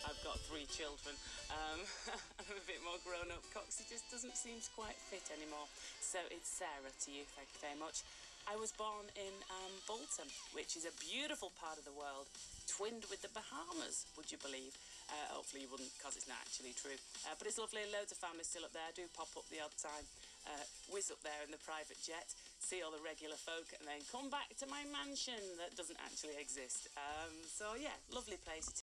I've got 3 children. I'm a bit more grown up. Coxie just doesn't seem to quite fit anymore. So it's Sarah to you, thank you very much. I was born in Bolton, which is a beautiful part of the world, twinned with the Bahamas, would you believe? Hopefully you wouldn't, because it's not actually true. But it's lovely, loads of families still up there. I do pop up the odd time, whiz up there in the private jet, see all the regular folk, and then come back to my mansion that doesn't actually exist. So yeah, lovely place.